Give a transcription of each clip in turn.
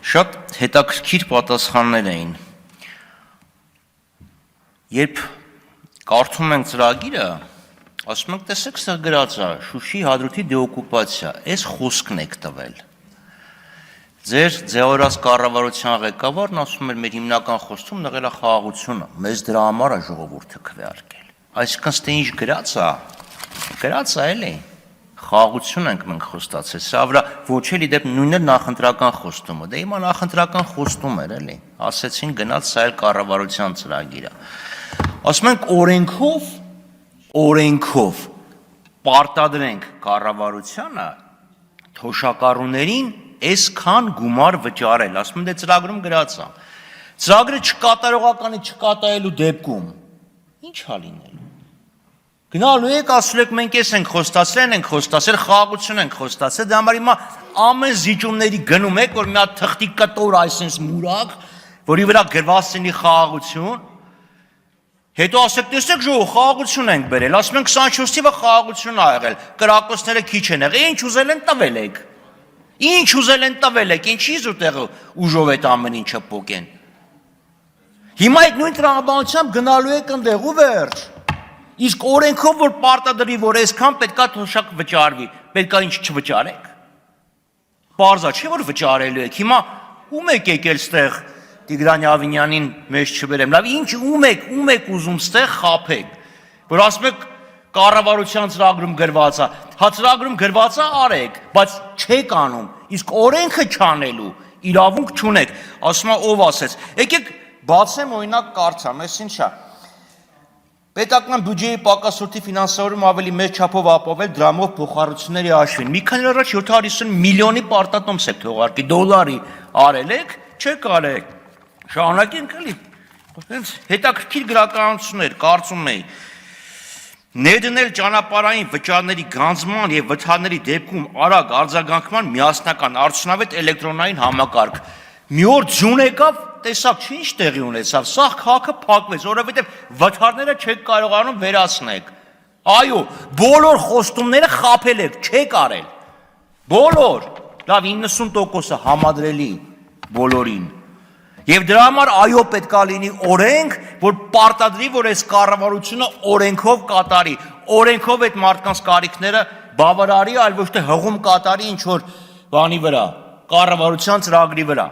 Շատ հետաքրքիր պատասխաններ էին։ Երբ կարդում ենք ծրագիրը, ասում ենք, տեսեք, սա գրած է Շուշի Հադրութի դեօկուպացիա, այս խոսքն եք տվել։ Ձեր ձեւորած կառավարության ղեկավարն ասում էր, մեր հիմնական խոստումն եղել է խաղաղությունը, մեզ դրա համար է ժողովուրդը քվեարկել։ Այսինքն ստե ինչ գրած է էլի։ Խաղաղություն ենք մենք խոստացել, սա վրա ոչ էլ իդեպ նույնն է նախընտրական խոստումը, դե հիմա նախընտրական խոստում էր էլի, ասեցին գնաց սա էլ կառավարության ծրագիր է։ Ասում ենք օրենքով պարտադրենք կառավարությանը թոշակառուներին այսքան գումար վճարել, ասում են դե ծրագրում գրած է։ Ծրագրը չկատարողականի չկատարելու դեպքում ի՞նչ է լինելու։ Գնալու եք, ասում եք մենք էս ենք խոստացել, խաղաղություն ենք խոստացել, դա համար հիմա ամեն զիջումների գնում եք, որ մի հատ թղթի կտոր այսպես մուրակ, որի վրա գրված լինի խաղաղություն, հետո ասեք, տեսեք ժողով, խաղաղություն ենք բերել, ասում ենք 24 թիվը խաղաղություն ա եղել, կրակոցները քիչ են եղել, ինչ ուզել են տվել եք, ինչի՞ց ուտեղը ուժով այդ ամեն ինչը փոկեն։ Հիմա այդ նույն տրամաբանությամբ գնալու եք ընդեղ ու վերջ։ Իսկ օրենքով որ պարտադրի, որ այսքան պետքա թոշակ վճարվի, պետքա ինչ չվճարեք։ Պարզա չէ որ վճարելու եք։ Հիմա ում եք եկել ստեղ Տիգրան Ավինյանին մեջ չբերեմ։ Լավ, ինչ ում եք ուզում ստեղ խափեք։ Որ ասում եք կառավարության ծրագրում գրված է։ Հա ծրագրում գրված է արեք, բայց չեք անում։ Իսկ օրենքը չանելու իրավունք չունեք։ Ասում է ով ասեց։ Եկեք բացեմ օրինակ կարդամ, այս ինչ է։ Պետական բյուջեի պակասորտի ֆինանսավորում ավելի մեծ չափով ապավել դրամով փոխառությունների հաշվին։ Մի քանի օր առաջ 750 միլիոնի պարտատոմս եք թողարկի, դոլարի արել եք, չեք արել։ Շարունակենք էլի։ Հենց հետաքրքիր գրականություններ, կարծում էի։ Ներդնել ճանապարհային վճարների գանձման եւ վթարների դեպքում արագ արձագանքման միասնական արդյունավետ էլեկտրոնային համակարգ։ Մի օր ձյուն եկավ, տեսակ չի ինչ տեղի ունեցավ, սաղ քաղաքը փակվեց, որովհետև վթարները չեք կարողանում վերացնել։ Այո, բոլոր խոստումները խաբել եք, չեք արել։ Բոլոր, լավ 90%-ը համադրելի բոլորին։ Եվ դրա համար այո պետքա լինի օրենք, որ պարտադրի, որ այս կառավարությունը օրենքով կատարի, օրենքով այդ մարդկանց կարիքները բավարարի, այլ ոչ թե հղում կատարի ինչ որ բանի վրա, կառավարության ծրագրի վրա։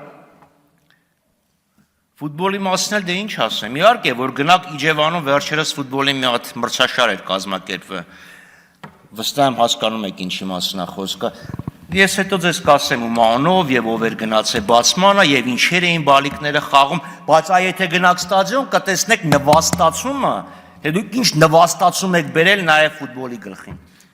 Ֆուտբոլի մասին էլ դե ինչ ասեմ, իհարկե, որ գնաք Իջևանում վերջերս ֆուտբոլի մի հատ մրցաշար էր կազմակերպվել, վստահ եմ հասկանում եք ինչի մասին է խոսքը, ես հետո ձեզ կասեմ ում անով եւ ով էր գնացել բացմանը եւ ինչեր էին բալիկները խաղում, բայց այ եթե գնաք ստադիոն կտեսնեք նվաստացումը, թե դուք ինչ նվաստացում եք բերել նաեւ ֆուտբոլի գլխին։